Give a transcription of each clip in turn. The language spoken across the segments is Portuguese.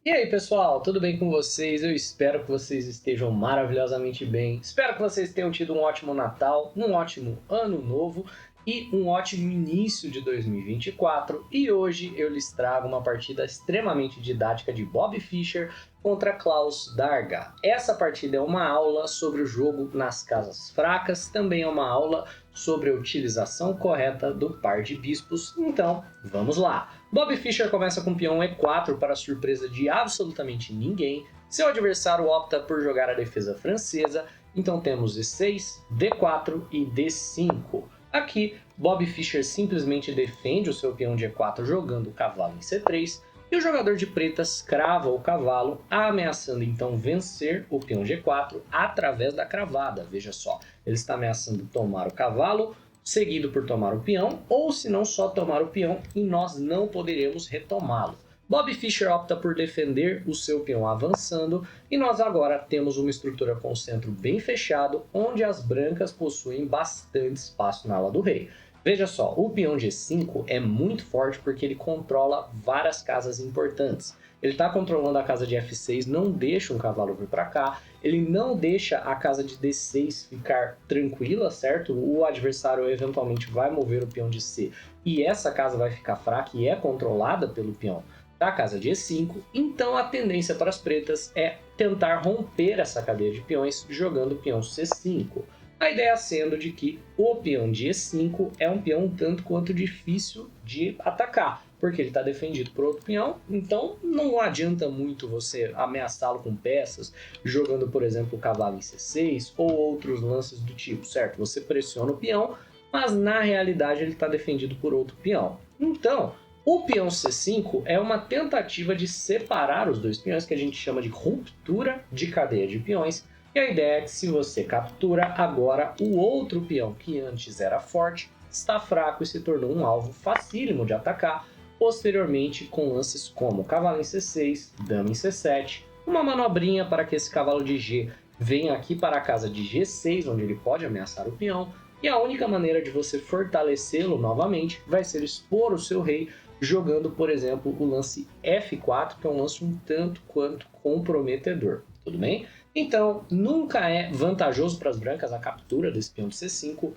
E aí, pessoal, tudo bem com vocês? Eu espero que vocês estejam maravilhosamente bem. Espero que vocês tenham tido um ótimo Natal, um ótimo Ano Novo e um ótimo início de 2024. E hoje eu lhes trago uma partida extremamente didática de Bob Fischer contra Klaus Darga. Essa partida é uma aula sobre o jogo nas casas fracas, também é uma aula sobre a utilização correta do par de bispos. Então, vamos lá! Bob Fischer começa com peão E4 para surpresa de absolutamente ninguém. Seu adversário opta por jogar a defesa francesa, então temos E6, D4 e D5. Aqui, Bob Fischer simplesmente defende o seu peão de E4 jogando o cavalo em C3, e o jogador de pretas crava o cavalo, ameaçando então vencer o peão G4 através da cravada. Veja só, ele está ameaçando tomar o cavalo, seguido por tomar o peão, ou se não só tomar o peão e nós não poderemos retomá-lo. Bob Fischer opta por defender o seu peão avançando e nós agora temos uma estrutura com o centro bem fechado, onde as brancas possuem bastante espaço na ala do rei. Veja só, o peão G5 é muito forte porque ele controla várias casas importantes. Ele está controlando a casa de F6, não deixa um cavalo vir para cá, ele não deixa a casa de D6 ficar tranquila, certo? O adversário eventualmente vai mover o peão de C e essa casa vai ficar fraca e é controlada pelo peão da casa de E5, então a tendência para as pretas é tentar romper essa cadeia de peões jogando o peão C5. A ideia sendo de que o peão de E5 é um peão um tanto quanto difícil de atacar, porque ele está defendido por outro peão, então não adianta muito você ameaçá-lo com peças, jogando, por exemplo, o cavalo em C6 ou outros lances do tipo, certo? Você pressiona o peão, mas na realidade ele está defendido por outro peão. Então, o peão C5 é uma tentativa de separar os dois peões, que a gente chama de ruptura de cadeia de peões, e a ideia é que se você captura, agora o outro peão que antes era forte está fraco e se tornou um alvo facílimo de atacar, posteriormente com lances como cavalo em C6, dama em C7, uma manobrinha para que esse cavalo de G venha aqui para a casa de G6, onde ele pode ameaçar o peão, e a única maneira de você fortalecê-lo novamente vai ser expor o seu rei jogando, por exemplo, o lance F4, que é um lance um tanto quanto comprometedor, tudo bem? Então, nunca é vantajoso para as brancas a captura desse peão de C5.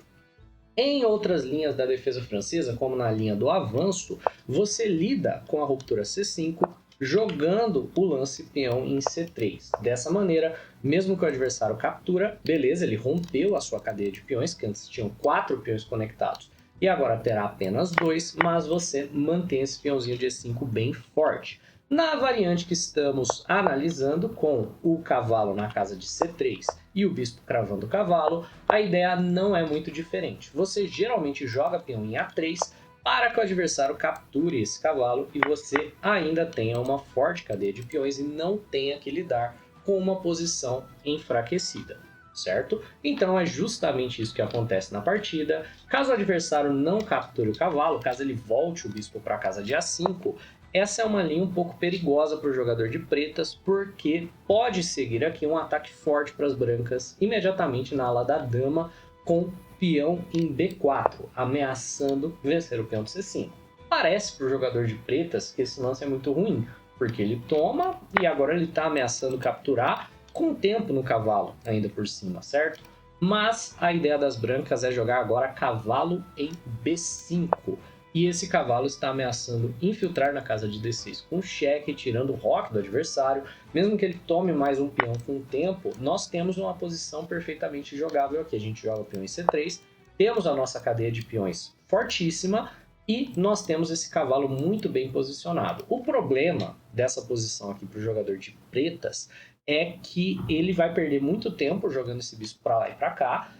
Em outras linhas da defesa francesa, como na linha do avanço, você lida com a ruptura C5 jogando o lance peão em C3. Dessa maneira, mesmo que o adversário captura, beleza, ele rompeu a sua cadeia de peões, que antes tinham 4 peões conectados, e agora terá apenas 2, mas você mantém esse peãozinho de E5 bem forte. Na variante que estamos analisando, com o cavalo na casa de C3 e o bispo cravando o cavalo, a ideia não é muito diferente. Você geralmente joga peão em A3 para que o adversário capture esse cavalo e você ainda tenha uma forte cadeia de peões e não tenha que lidar com uma posição enfraquecida, certo? Então é justamente isso que acontece na partida. Caso o adversário não capture o cavalo, caso ele volte o bispo para a casa de A5, essa é uma linha um pouco perigosa para o jogador de pretas, porque pode seguir aqui um ataque forte para as brancas imediatamente na ala da dama com peão em B4, ameaçando vencer o peão de C5. Parece para o jogador de pretas que esse lance é muito ruim, porque ele toma e agora ele está ameaçando capturar com tempo no cavalo ainda por cima, certo? Mas a ideia das brancas é jogar agora cavalo em B5. E esse cavalo está ameaçando infiltrar na casa de D6 com cheque, tirando o roque do adversário. Mesmo que ele tome mais um peão com o tempo, nós temos uma posição perfeitamente jogável aqui. A gente joga o peão em C3, temos a nossa cadeia de peões fortíssima e nós temos esse cavalo muito bem posicionado. O problema dessa posição aqui para o jogador de pretas é que ele vai perder muito tempo jogando esse bispo para lá e para cá,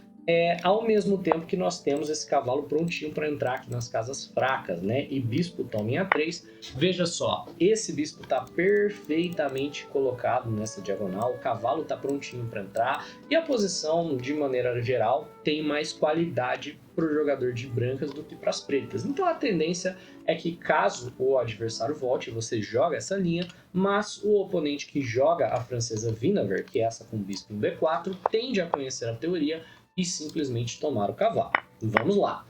ao mesmo tempo que nós temos esse cavalo prontinho para entrar aqui nas casas fracas, né? E bispo toma em A3. Veja só, esse bispo está perfeitamente colocado nessa diagonal, o cavalo está prontinho para entrar e a posição, de maneira geral, tem mais qualidade para o jogador de brancas do que para as pretas. Então a tendência é que caso o adversário volte, você joga essa linha, mas o oponente que joga a francesa Winawer, que é essa com bispo em B4, tende a conhecer a teoria e simplesmente tomar o cavalo. Vamos lá.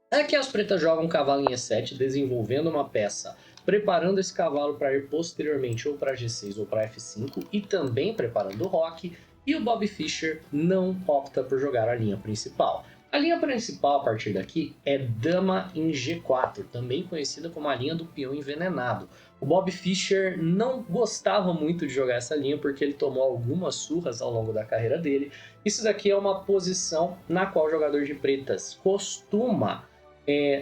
Aqui as pretas jogam cavalo em E7, desenvolvendo uma peça preparando esse cavalo para ir posteriormente ou para G6 ou para F5 e também preparando o roque, e o Bob Fischer não opta por jogar a linha principal. A linha principal a partir daqui é dama em G4, também conhecida como a linha do peão envenenado. O Bob Fischer não gostava muito de jogar essa linha porque ele tomou algumas surras ao longo da carreira dele. Isso daqui é uma posição na qual o jogador de pretas costuma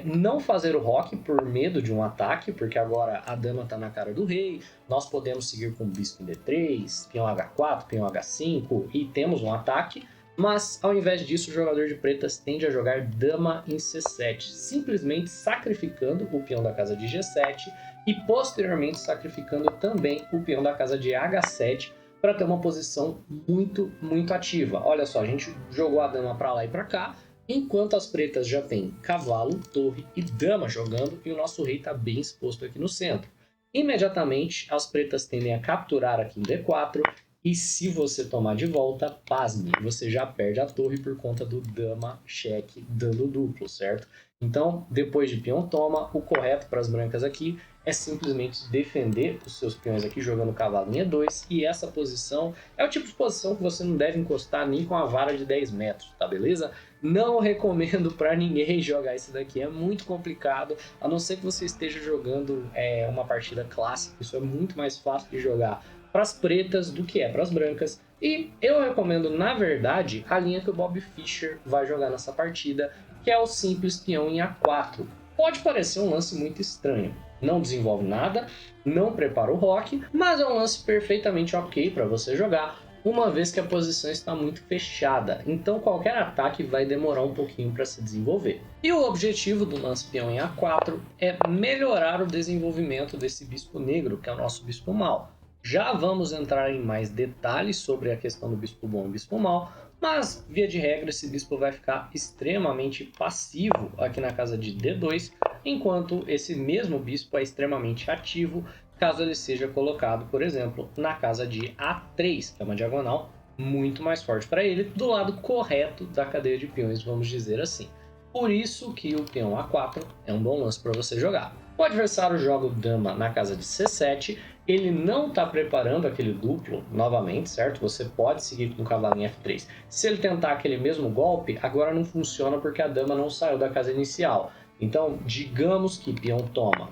não fazer o roque por medo de um ataque, porque agora a dama está na cara do rei, nós podemos seguir com o bispo em D3, peão H4, peão H5 e temos um ataque. Mas, ao invés disso, o jogador de pretas tende a jogar dama em C7, simplesmente sacrificando o peão da casa de G7 e, posteriormente, sacrificando também o peão da casa de H7 para ter uma posição muito, muito ativa. Olha só, a gente jogou a dama para lá e para cá, enquanto as pretas já têm cavalo, torre e dama jogando, e o nosso rei está bem exposto aqui no centro. Imediatamente, as pretas tendem a capturar aqui em D4, e se você tomar de volta, pasme, você já perde a torre por conta do dama cheque dando duplo, certo? Então, depois de peão toma, o correto para as brancas aqui é simplesmente defender os seus peões aqui jogando cavalo em E2, e essa posição é o tipo de posição que você não deve encostar nem com a vara de 10 metros, tá beleza? Não recomendo para ninguém jogar isso daqui, é muito complicado, a não ser que você esteja jogando uma partida clássica, isso é muito mais fácil de jogar para as pretas do que é para as brancas. E eu recomendo, na verdade, a linha que o Bob Fischer vai jogar nessa partida, que é o simples peão em A4. Pode parecer um lance muito estranho, não desenvolve nada, não prepara o roque, mas é um lance perfeitamente ok para você jogar, uma vez que a posição está muito fechada, então qualquer ataque vai demorar um pouquinho para se desenvolver. E o objetivo do lance peão em A4 é melhorar o desenvolvimento desse bispo negro, que é o nosso bispo mau. Já vamos entrar em mais detalhes sobre a questão do bispo bom e bispo mau, mas, via de regra, esse bispo vai ficar extremamente passivo aqui na casa de D2, enquanto esse mesmo bispo é extremamente ativo caso ele seja colocado, por exemplo, na casa de A3, que é uma diagonal muito mais forte para ele, do lado correto da cadeia de peões, vamos dizer assim. Por isso que o peão A4 é um bom lance para você jogar. O adversário joga o dama na casa de C7, ele não está preparando aquele duplo novamente, certo? Você pode seguir com o cavalo em F3. Se ele tentar aquele mesmo golpe, agora não funciona porque a dama não saiu da casa inicial. Então, digamos que peão toma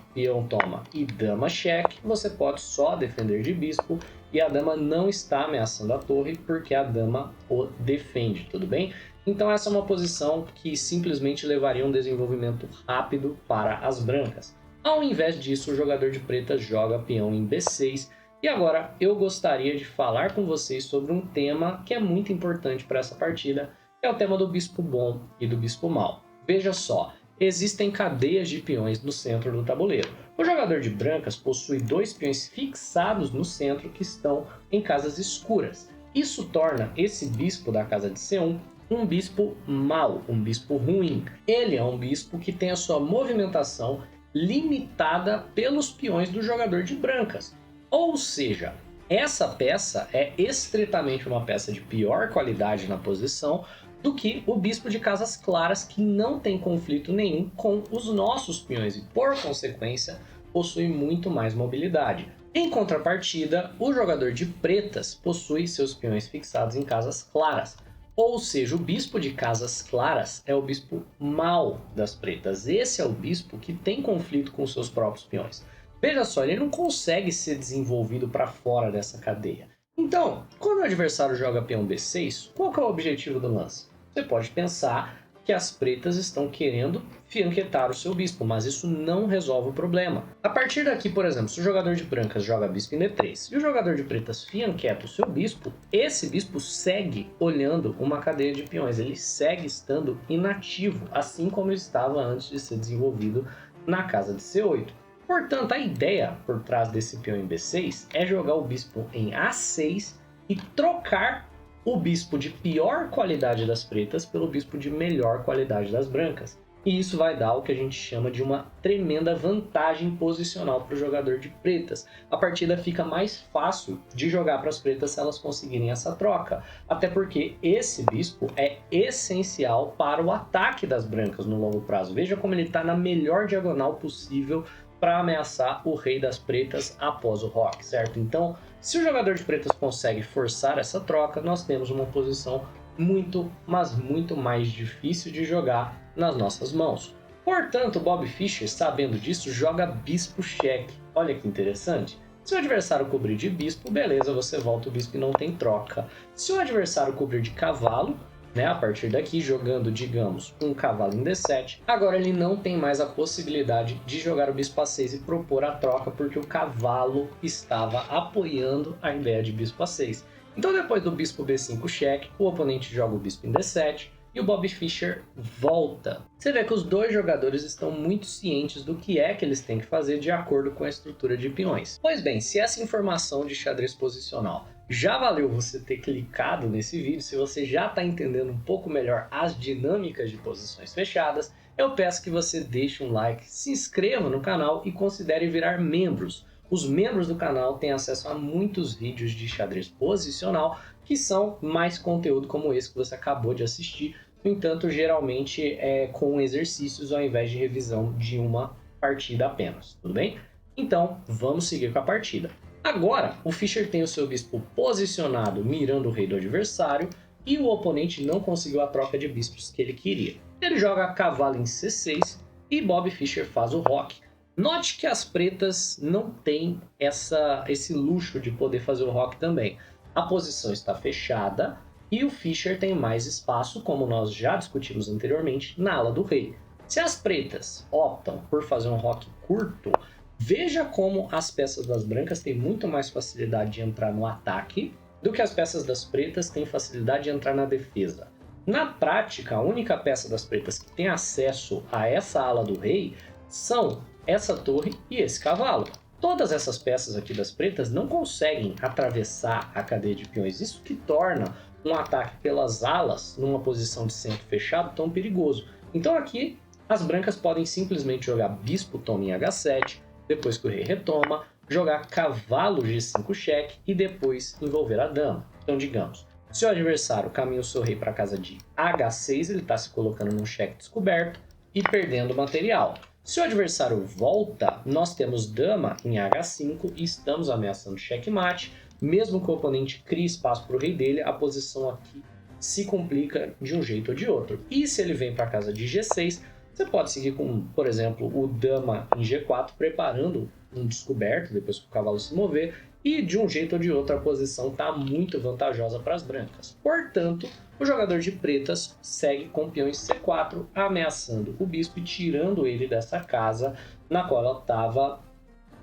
e dama cheque, você pode só defender de bispo e a dama não está ameaçando a torre porque a dama o defende, tudo bem? Então essa é uma posição que simplesmente levaria um desenvolvimento rápido para as brancas. Ao invés disso, o jogador de pretas joga peão em B6. E agora eu gostaria de falar com vocês sobre um tema que é muito importante para essa partida, que é o tema do bispo bom e do bispo mau. Veja só, existem cadeias de peões no centro do tabuleiro. O jogador de brancas possui dois peões fixados no centro que estão em casas escuras. Isso torna esse bispo da casa de C1 um bispo mau, um bispo ruim. Ele é um bispo que tem a sua movimentação limitada pelos peões do jogador de brancas. Ou seja, essa peça é estritamente uma peça de pior qualidade na posição do que o bispo de casas claras, que não tem conflito nenhum com os nossos peões e, por consequência, possui muito mais mobilidade. Em contrapartida, o jogador de pretas possui seus peões fixados em casas claras. Ou seja, o bispo de casas claras é o bispo mau das pretas. Esse é o bispo que tem conflito com seus próprios peões. Veja só, ele não consegue ser desenvolvido para fora dessa cadeia. Então, quando o adversário joga peão B6, qual que é o objetivo do lance? Você pode pensar que as pretas estão querendo fianquetar o seu bispo, mas isso não resolve o problema. A partir daqui, por exemplo, se o jogador de brancas joga bispo em D3 e o jogador de pretas fianqueta o seu bispo, esse bispo segue olhando uma cadeia de peões, ele segue estando inativo, assim como estava antes de ser desenvolvido na casa de C8. Portanto, a ideia por trás desse peão em B6 é jogar o bispo em A6 e trocar o bispo de pior qualidade das pretas pelo bispo de melhor qualidade das brancas. E isso vai dar o que a gente chama de uma tremenda vantagem posicional para o jogador de pretas. A partida fica mais fácil de jogar para as pretas se elas conseguirem essa troca. Até porque esse bispo é essencial para o ataque das brancas no longo prazo. Veja como ele está na melhor diagonal possível para ameaçar o rei das pretas após o roque, certo? Então, se o jogador de pretas consegue forçar essa troca, nós temos uma posição muito, mas muito mais difícil de jogar nas nossas mãos. Portanto, Bob Fischer, sabendo disso, joga bispo cheque. Olha que interessante. Se o adversário cobrir de bispo, beleza, você volta o bispo e não tem troca. Se o adversário cobrir de cavalo, a partir daqui, jogando, digamos, um cavalo em D7, agora ele não tem mais a possibilidade de jogar o bispo A6 e propor a troca, porque o cavalo estava apoiando a ideia de bispo A6. Então, depois do bispo B5 cheque, o oponente joga o bispo em D7 e o Bob Fischer volta. Você vê que os dois jogadores estão muito cientes do que é que eles têm que fazer de acordo com a estrutura de peões. Pois bem, se essa informação de xadrez posicional já valeu você ter clicado nesse vídeo, se você já está entendendo um pouco melhor as dinâmicas de posições fechadas, eu peço que você deixe um like, se inscreva no canal e considere virar membros. Os membros do canal têm acesso a muitos vídeos de xadrez posicional que são mais conteúdo como esse que você acabou de assistir. No entanto, geralmente é com exercícios ao invés de revisão de uma partida apenas, tudo bem? Então, vamos seguir com a partida. Agora, o Fischer tem o seu bispo posicionado mirando o rei do adversário e o oponente não conseguiu a troca de bispos que ele queria. Ele joga cavalo em C6 e Bob Fischer faz o roque. Note que as pretas não têm esse luxo de poder fazer o roque também. A posição está fechada e o Fischer tem mais espaço, como nós já discutimos anteriormente, na ala do rei. Se as pretas optam por fazer um roque curto, veja como as peças das brancas têm muito mais facilidade de entrar no ataque do que as peças das pretas têm facilidade de entrar na defesa. Na prática, a única peça das pretas que tem acesso a essa ala do rei são essa torre e esse cavalo. Todas essas peças aqui das pretas não conseguem atravessar a cadeia de peões. Isso que torna um ataque pelas alas numa posição de centro fechado tão perigoso. Então aqui as brancas podem simplesmente jogar bispo toma em H7, depois que o rei retoma, jogar cavalo G5 cheque e depois envolver a dama. Então digamos, se o adversário caminha o seu rei para a casa de H6, ele está se colocando num cheque descoberto e perdendo material. Se o adversário volta, nós temos dama em H5 e estamos ameaçando checkmate. Mesmo que o oponente crie espaço para o rei dele, a posição aqui se complica de um jeito ou de outro. E se ele vem para a casa de G6, você pode seguir com, por exemplo, o dama em G4, preparando um descoberto depois que o cavalo se mover. E de um jeito ou de outro a posição está muito vantajosa para as brancas. Portanto, o jogador de pretas segue com o peão em C4, ameaçando o bispo e tirando ele dessa casa na qual ela estava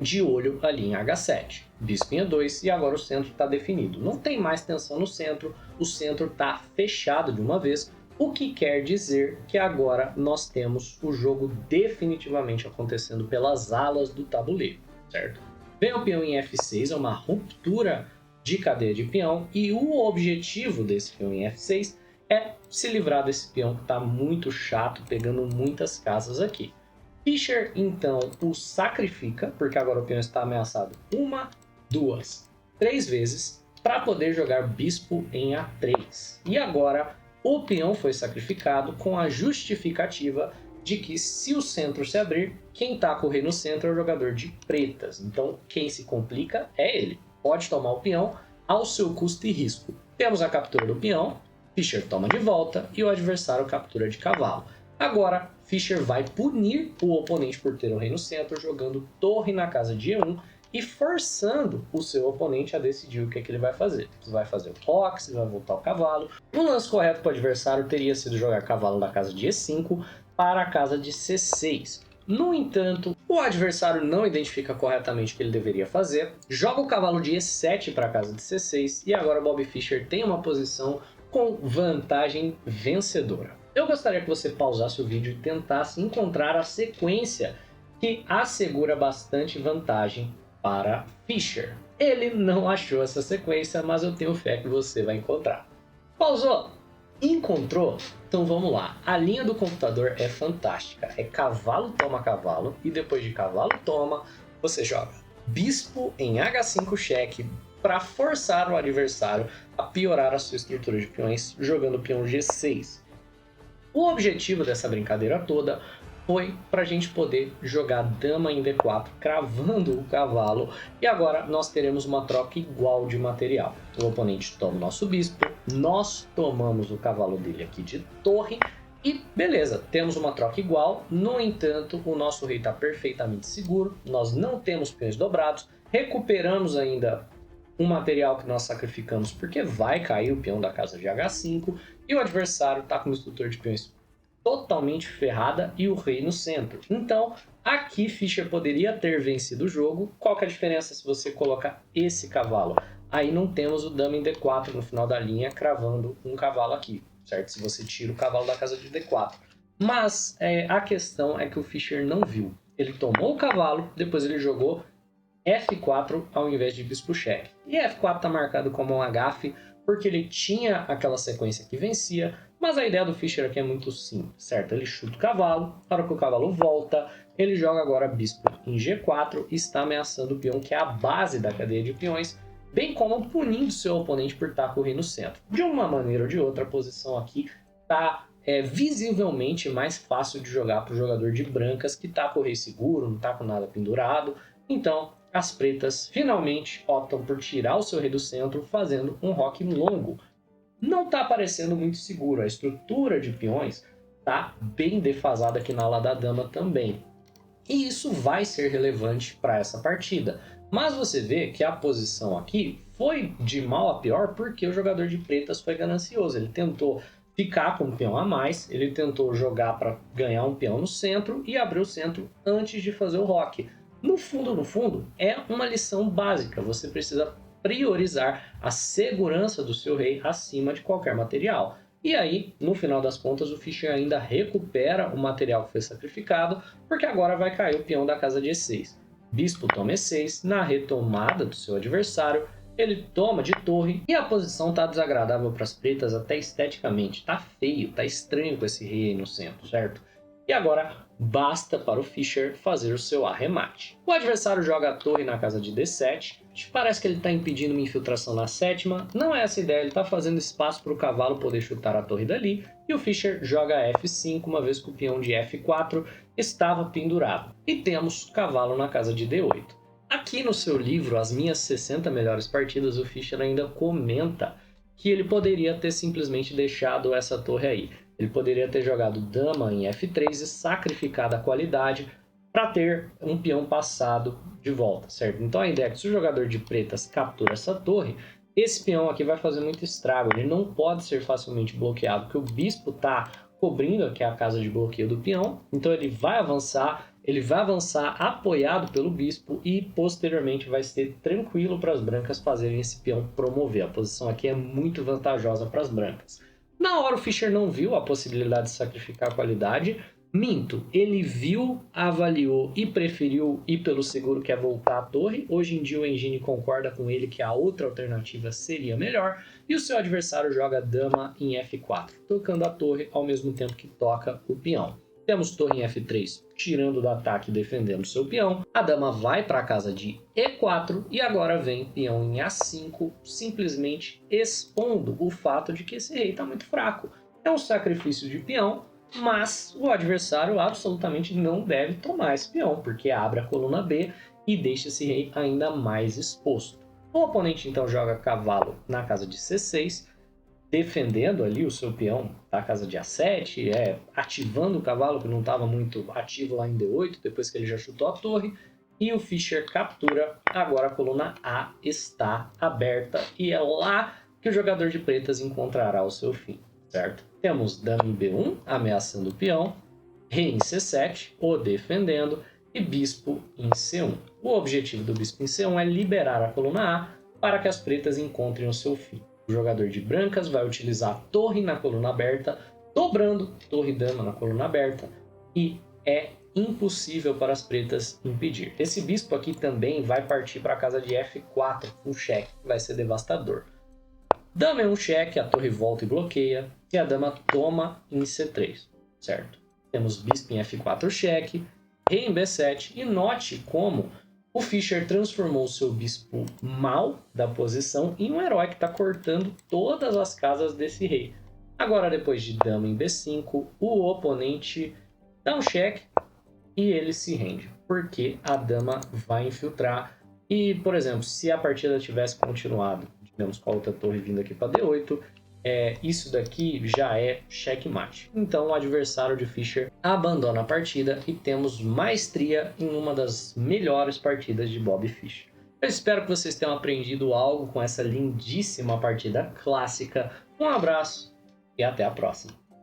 de olho ali em H7. Bispo em E2 e agora o centro está definido. Não tem mais tensão no centro, o centro está fechado de uma vez, o que quer dizer que agora nós temos o jogo definitivamente acontecendo pelas alas do tabuleiro, certo? Vem o peão em F6, é uma ruptura de cadeia de peão, e o objetivo desse peão em F6 é se livrar desse peão que está muito chato, pegando muitas casas aqui. Fischer, então, o sacrifica, porque agora o peão está ameaçado 1, 2, 3 vezes, para poder jogar bispo em A3. E agora o peão foi sacrificado com a justificativa de que se o centro se abrir, quem está com o rei no centro é o jogador de pretas. Então quem se complica é ele. Pode tomar o peão ao seu custo e risco. Temos a captura do peão, Fischer toma de volta e o adversário captura de cavalo. Agora Fischer vai punir o oponente por ter o rei no centro, jogando torre na casa de E1 e forçando o seu oponente a decidir o que é que ele vai fazer. Se vai fazer o roque, se vai voltar o cavalo. O lance correto para o adversário teria sido jogar cavalo da casa de E5 para a casa de C6. No entanto, o adversário não identifica corretamente o que ele deveria fazer, joga o cavalo de E7 para a casa de C6 e agora Bob Fischer tem uma posição com vantagem vencedora. Eu gostaria que você pausasse o vídeo e tentasse encontrar a sequência que assegura bastante vantagem para Fischer. Ele não achou essa sequência, mas eu tenho fé que você vai encontrar. Pausou? Encontrou? Então vamos lá. A linha do computador é fantástica. É cavalo toma cavalo e depois de cavalo toma, você joga bispo em H5 cheque para forçar o adversário a piorar a sua estrutura de peões jogando peão G6. O objetivo dessa brincadeira toda foi para a gente poder jogar dama em D4, cravando o cavalo, e agora nós teremos uma troca igual de material. O oponente toma o nosso bispo, nós tomamos o cavalo dele aqui de torre, e beleza, temos uma troca igual. No entanto, o nosso rei está perfeitamente seguro, nós não temos peões dobrados, recuperamos ainda um material que nós sacrificamos porque vai cair o peão da casa de H5, e o adversário está com um instrutor de peões totalmente ferrada e o rei no centro. Então, aqui Fischer poderia ter vencido o jogo. Qual que é a diferença se você colocar esse cavalo? Aí não temos o dama em D4 no final da linha, cravando um cavalo aqui, certo? Se você tira o cavalo da casa de D4. Mas a questão é que o Fischer não viu. Ele tomou o cavalo, depois ele jogou F4 ao invés de bispo cheque. E F4 está marcado como um agafe, porque ele tinha aquela sequência que vencia, mas a ideia do Fischer aqui é muito simples, certo? Ele chuta o cavalo, na hora que o cavalo volta, ele joga agora bispo em G4 e está ameaçando o peão, que é a base da cadeia de peões, bem como punindo seu oponente por estar com o rei no centro. De uma maneira ou de outra, a posição aqui está visivelmente mais fácil de jogar para o jogador de brancas, que está com o rei seguro, não está com nada pendurado. Então, as pretas finalmente optam por tirar o seu rei do centro, fazendo um roque longo. Não está parecendo muito seguro, a estrutura de peões está bem defasada aqui na ala da dama também. E isso vai ser relevante para essa partida. Mas você vê que a posição aqui foi de mal a pior porque o jogador de pretas foi ganancioso. Ele tentou ficar com um peão a mais, ele tentou jogar para ganhar um peão no centro e abrir o centro antes de fazer o roque. No fundo, é uma lição básica. Você precisa priorizar a segurança do seu rei acima de qualquer material. E aí, no final das contas, o Fischer ainda recupera o material que foi sacrificado, porque agora vai cair o peão da casa de E6. Bispo toma E6, na retomada do seu adversário, ele toma de torre, e a posição está desagradável para as pretas até esteticamente. Tá feio, tá estranho com esse rei aí no centro, certo? E agora basta para o Fischer fazer o seu arremate. O adversário joga a torre na casa de D7. Parece que ele está impedindo uma infiltração na sétima. Não é essa a ideia, ele está fazendo espaço para o cavalo poder chutar a torre dali. E o Fischer joga F5, uma vez que o peão de F4 estava pendurado. E temos cavalo na casa de D8. Aqui no seu livro, As Minhas 60 Melhores Partidas, o Fischer ainda comenta que ele poderia ter simplesmente deixado essa torre aí. Ele poderia ter jogado dama em F3 e sacrificado a qualidade para ter um peão passado de volta, certo? Então a ideia é que se o jogador de pretas captura essa torre, esse peão aqui vai fazer muito estrago. Ele não pode ser facilmente bloqueado, porque o bispo está cobrindo aqui a casa de bloqueio do peão. Então ele vai avançar apoiado pelo bispo e posteriormente vai ser tranquilo para as brancas fazerem esse peão promover. A posição aqui é muito vantajosa para as brancas. Na hora o Fischer não viu a possibilidade de sacrificar a qualidade. Minto, ele viu, avaliou e preferiu ir pelo seguro, que é voltar à torre. Hoje em dia o Engine concorda com ele que a outra alternativa seria melhor. E o seu adversário joga dama em F4, tocando a torre ao mesmo tempo que toca o peão. Temos torre em F3, tirando do ataque e defendendo seu peão. A dama vai para a casa de E4 e agora vem peão em A5, simplesmente expondo o fato de que esse rei está muito fraco. É um sacrifício de peão, mas o adversário absolutamente não deve tomar esse peão, porque abre a coluna B e deixa esse rei ainda mais exposto. O oponente então joga cavalo na casa de C6, defendendo ali o seu peão da casa de A7, ativando o cavalo que não estava muito ativo lá em D8, depois que ele já chutou a torre, e o Fischer captura. Agora a coluna A está aberta e é lá que o jogador de pretas encontrará o seu fim, certo? Temos dama em B1, ameaçando o peão, rei em C7, o defendendo, e bispo em C1. O objetivo do bispo em C1 é liberar a coluna A para que as pretas encontrem o seu fim. O jogador de brancas vai utilizar a torre na coluna aberta, dobrando torre e dama na coluna aberta, e é impossível para as pretas impedir. Esse bispo aqui também vai partir para a casa de F4, um cheque, vai ser devastador. Dama é um cheque, a torre volta e bloqueia, e a dama toma em C3, certo? Temos bispo em F4 cheque, rei em B7, e note como o Fischer transformou o seu bispo mal da posição em um herói que está cortando todas as casas desse rei. Agora, depois de dama em B5, o oponente dá um cheque, e ele se rende, porque a dama vai infiltrar. E, por exemplo, se a partida tivesse continuado, digamos, com a outra torre vindo aqui para D8, isso daqui já é checkmate. Então o adversário de Fischer abandona a partida e temos maestria em uma das melhores partidas de Bobby Fischer. Eu espero que vocês tenham aprendido algo com essa lindíssima partida clássica. Um abraço e até a próxima.